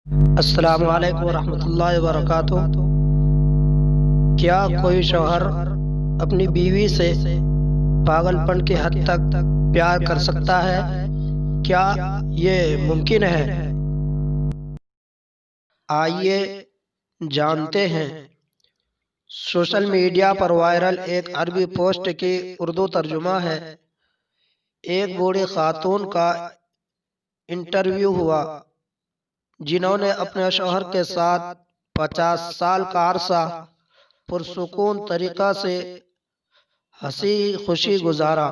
السلام علیکم ورحمۃ اللہ وبرکاتہ۔ کیا کوئی شوہر اپنی بیوی سے پاگل پن کی حد تک پیار کر سکتا ہے؟ کیا یہ ممکن ہے؟ آئیے جانتے ہیں۔ سوشل میڈیا پر وائرل ایک عربی پوسٹ کی اردو ترجمہ ہے۔ ایک بوڑھی خاتون کا انٹرویو ہوا جنہوں نے اپنے شوہر کے ساتھ 50 سال کا عرصہ پرسکون طریقہ سے ہنسی خوشی گزارا۔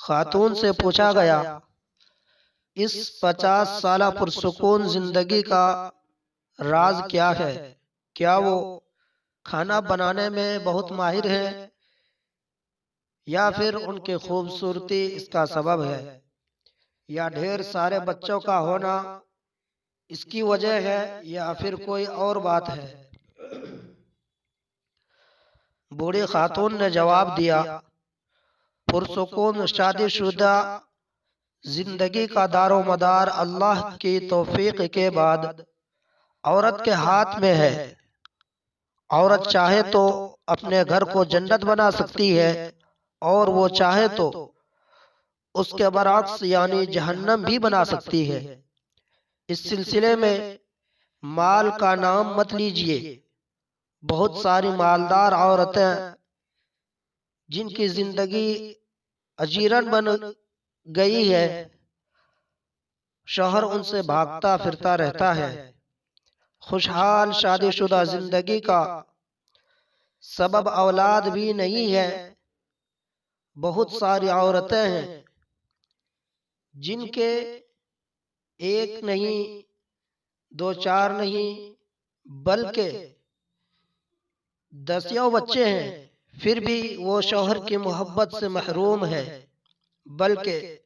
خاتون سے پوچھا گیا، اس 50 سالہ پرسکون زندگی کا راز کیا ہے؟ کیا وہ کھانا بنانے میں بہت ماہر ہے یا پھر ان کی خوبصورتی اس کا سبب ہے، یا ڈھیر سارے بچوں کا ہونا اس کی وجہ ہے، یا پھر کوئی اور بات ہے؟ بوڑھی خاتون نے جواب دیا، پرسکون شادی شدہ زندگی کا دار و مدار اللہ کی توفیق کے بعد عورت کے ہاتھ میں ہے۔ عورت چاہے تو اپنے گھر کو جنت بنا سکتی ہے اور وہ چاہے تو اس کے برعکس یعنی جہنم بھی بنا سکتی ہے۔ اس سلسلے میں مال کا نام مت لیجئے۔ بہت ساری مالدار عورتیں جن کی زندگی اجیرن بن گئی ہے، شوہر ان سے بھاگتا پھرتا رہتا ہے۔ خوشحال شادی شدہ زندگی کا سبب اولاد بھی نہیں ہے۔ بہت ساری عورتیں ہیں جن کے ایک نہیں، دو چار نہیں، بلکہ 10 بچے ہیں، پھر بھی وہ شوہر کی محبت سے محروم ہے، بلکہ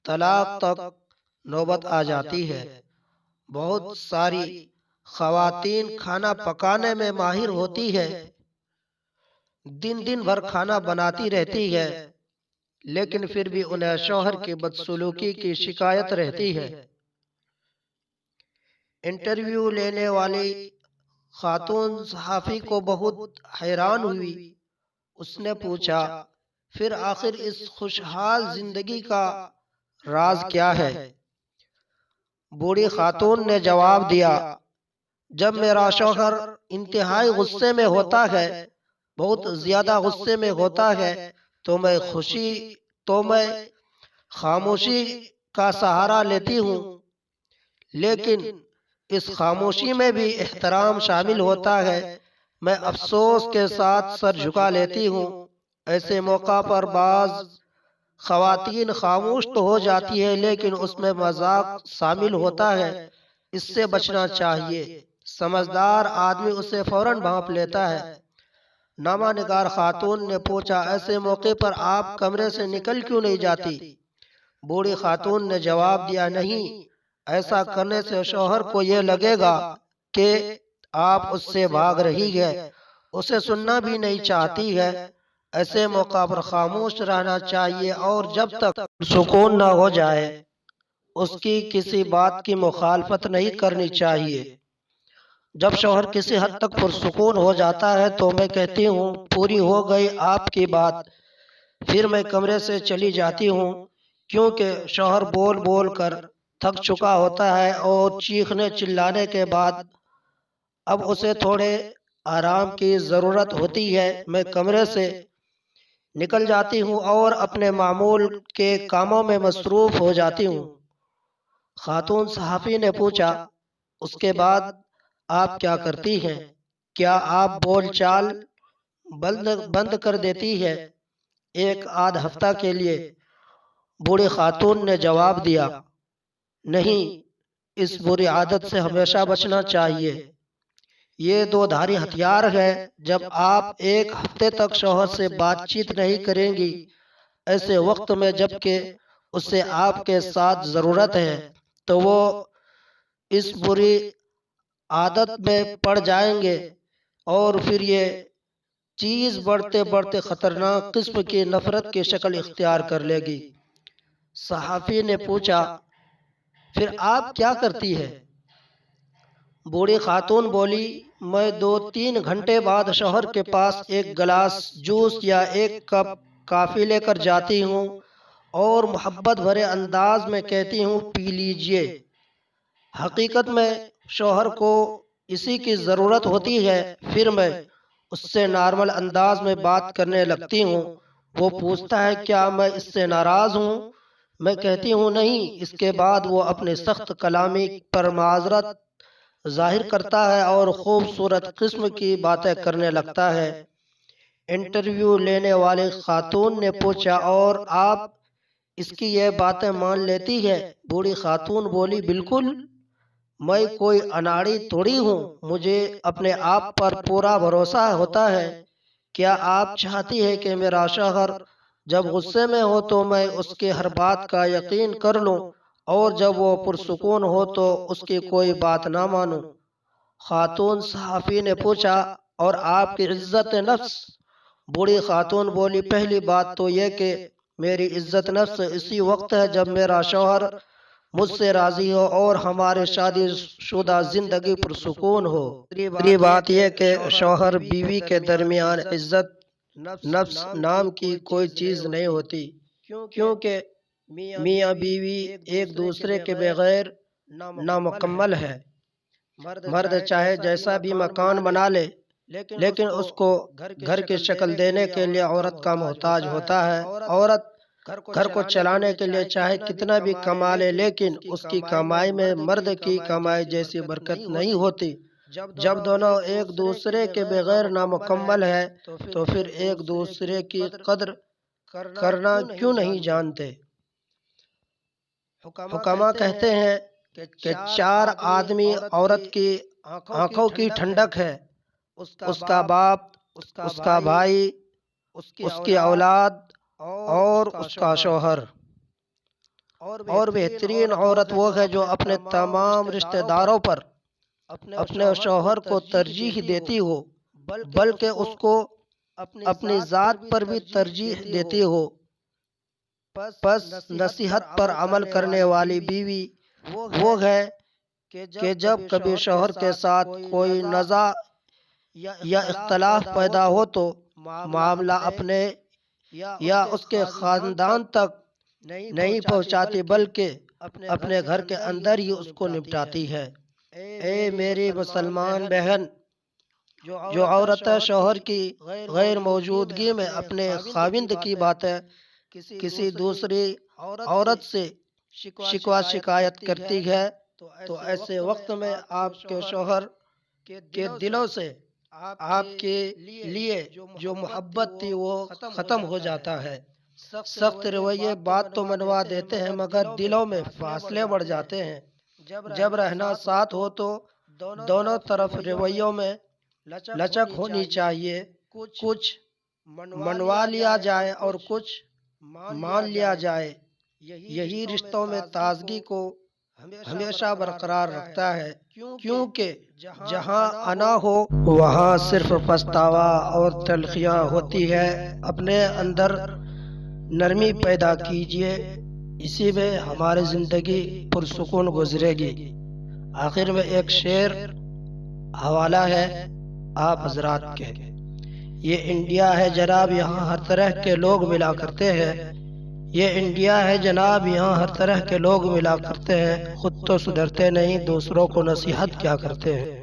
طلاق تک نوبت آ جاتی ہے۔ بہت ساری خواتین کھانا پکانے میں ماہر ہوتی ہے، دن بھر کھانا بناتی رہتی ہے، لیکن پھر بھی انہیں شوہر کی بدسلوکی کی شکایت رہتی ہے۔ انٹرویو لینے والی خاتون صحافی کو بہت حیران ہوئی۔ اس نے پوچھا، پھر آخر اس خوشحال زندگی کا راز کیا ہے؟ بوڑھی خاتون نے جواب دیا، جب میرا شوہر انتہائی غصے میں ہوتا ہے، بہت زیادہ غصے میں ہوتا ہے، تو میں خاموشی کا سہارا لیتی ہوں، لیکن اس خاموشی میں بھی احترام شامل ہوتا ہے۔ میں افسوس کے ساتھ سر جھکا لیتی ہوں۔ ایسے موقع پر بعض خواتین خاموش تو ہو جاتی ہے، لیکن اس میں مذاق شامل ہوتا ہے۔ اس سے بچنا چاہیے۔ سمجھدار آدمی اسے فوراً بھانپ لیتا ہے۔ نامہ نگار خاتون نے پوچھا، ایسے موقع پر آپ کمرے سے نکل کیوں نہیں جاتی؟ بوڑھی خاتون نے جواب دیا، نہیں، ایسا کرنے سے شوہر کو یہ لگے گا کہ آپ اس سے بھاگ رہی ہے، اسے سننا بھی نہیں چاہتی ہے۔ ایسے موقع پر خاموش رہنا چاہیے اور جب تک سکون نہ ہو جائے اس کی کسی بات کی مخالفت نہیں کرنی چاہیے۔ جب شوہر کسی حد تک پرسکون ہو جاتا ہے تو میں کہتی ہوں، پوری ہو گئی آپ کی بات، پھر میں کمرے سے چلی جاتی ہوں، کیونکہ شوہر بول بول کر تھک چکا ہوتا ہے اور چیخنے چلانے کے بعد اب اسے تھوڑے آرام کی ضرورت ہوتی ہے۔ میں کمرے سے نکل جاتی ہوں اور اپنے معمول کے کاموں میں مصروف ہو جاتی ہوں۔ خاتون صحافی نے پوچھا، اس کے بعد آپ کیا کرتی ہیں؟ کیا آپ بول چال بند کر دیتی ہے؟ ایک آدھ ہفتہ کے لیے؟ بوڑھی خاتون نے جواب دیا، نہیں، اس بری عادت سے ہمیشہ بچنا چاہیے۔ یہ دو دھاری ہتھیار ہے۔ جب آپ ایک ہفتے تک شوہر سے بات چیت نہیں کریں گی، ایسے وقت میں جبکہ اسے آپ کے ساتھ ضرورت ہے، تو وہ اس بری عادت میں پڑ جائیں گے اور پھر یہ چیز بڑھتے بڑھتے خطرناک قسم کی نفرت کی شکل اختیار کر لے گی۔ صحافی نے پوچھا، پھر آپ کیا کرتی ہے؟ بوڑھی خاتون بولی، میں 2-3 گھنٹے بعد شوہر کے پاس ایک گلاس جوس یا ایک کپ کافی لے کر جاتی ہوں اور محبت بھرے انداز میں کہتی ہوں پی لیجئے۔ حقیقت میں شوہر کو اسی کی ضرورت ہوتی ہے۔ پھر میں اس سے نارمل انداز میں بات کرنے لگتی ہوں۔ وہ پوچھتا ہے کیا میں اس سے ناراض ہوں؟ میں کہتی ہوں نہیں۔ اس کے بعد وہ اپنی سخت کلامی پر معذرت ظاہر کرتا ہے اور خوبصورت قسم کی باتیں کرنے لگتا ہے۔ انٹرویو لینے والی خاتون نے پوچھا، اور آپ اس کی یہ باتیں مان لیتی ہے؟ بوڑھی خاتون بولی، بالکل، میں کوئی اناڑی تھوڑی ہوں، مجھے اپنے آپ پر پورا بھروسہ ہوتا ہے۔ کیا آپ چاہتی ہے کہ میرا شوہر جب غصے میں ہو تو میں اس کی ہر بات کا یقین کر لوں اور جب وہ پرسکون ہو تو اس کی کوئی بات نہ مانوں؟ خاتون صحافی نے پوچھا، اور آپ کی عزت نفس؟ بوڑھی خاتون بولی، پہلی بات تو یہ کہ میری عزت نفس اسی وقت ہے جب میرا شوہر مجھ سے راضی ہو اور ہماری شادی شدہ زندگی پرسکون ہو۔ دوسری بات یہ کہ شوہر بیوی کے درمیان عزت نفس نام کی کوئی چیز نہیں ہوتی، کیونکہ میاں بیوی ایک دوسرے کے بغیر نامکمل ہے۔ مرد چاہے جیسا بھی مکان بنا لے، لیکن اس کو گھر کی شکل دینے کے لیے عورت کا محتاج ہوتا ہے۔ عورت گھر کو چلانے کے لیے چاہے کتنا بھی کما لے، لیکن اس کی کمائی میں مرد کی کمائی جیسی برکت نہیں ہوتی۔ جب دونوں ایک دوسرے کے بغیر نامکمل ہیں تو پھر ایک دوسرے کی قدر کرنا کیوں نہیں جانتے؟ حکما کہتے ہیں کہ 4 آدمی عورت کی آنکھوں کی ٹھنڈک ہے: اس کا باپ، اس کا بھائی، اس کی اولاد اور اس کا شوہر۔ اور بہترین عورت وہ ہے جو اپنے تمام رشتہ داروں پر اپنے شوہر کو ترجیح دیتی ہو، بلکہ اس کو اپنی ذات پر بھی ترجیح دیتی ہو۔ پس نصیحت پر عمل کرنے والی بیوی وہ ہے کہ جب کبھی شوہر کے ساتھ کوئی نزاع یا اختلاف پیدا ہو تو معاملہ اپنے یا اس کے خاندان تک نہیں پہنچاتی، بلکہ اپنے گھر کے اندر ہی اس کو نپٹاتی ہے۔ اے میری مسلمان بہن، جو عورت شوہر کی غیر موجودگی میں اپنے خاوند کی باتیں کسی دوسری عورت سے شکوہ شکایت کرتی ہے، تو ایسے وقت میں آپ کے شوہر کے دلوں سے آپ کے لیے جو محبت تھی وہ ختم ہو جاتا ہے۔ سخت رویے بات تو منوا دیتے ہیں، مگر دلوں میں فاصلے بڑھ جاتے ہیں۔ جب رہنا ساتھ ہو تو دونوں طرف رویوں میں لچک ہونی چاہیے۔ کچھ منوا لیا جائے اور کچھ مان لیا جائے، یہی رشتوں میں تازگی کو ہمیشہ برقرار رکھتا ہے، کیونکہ جہاں انا ہو وہاں صرف پچھتاوا اور تلخیاں ہوتی ہے۔ اپنے اندر نرمی پیدا کیجئے، اسی میں ہماری زندگی پرسکون گزرے گی۔ آخر میں ایک شعر حوالہ ہے آپ حضرات کے: یہ انڈیا ہے جناب، یہاں ہر طرح کے لوگ ملا کرتے ہیں۔ یہ انڈیا ہے جناب، یہاں ہر طرح کے لوگ ملا کرتے ہیں۔ خود تو سدھرتے نہیں، دوسروں کو نصیحت کیا کرتے ہیں۔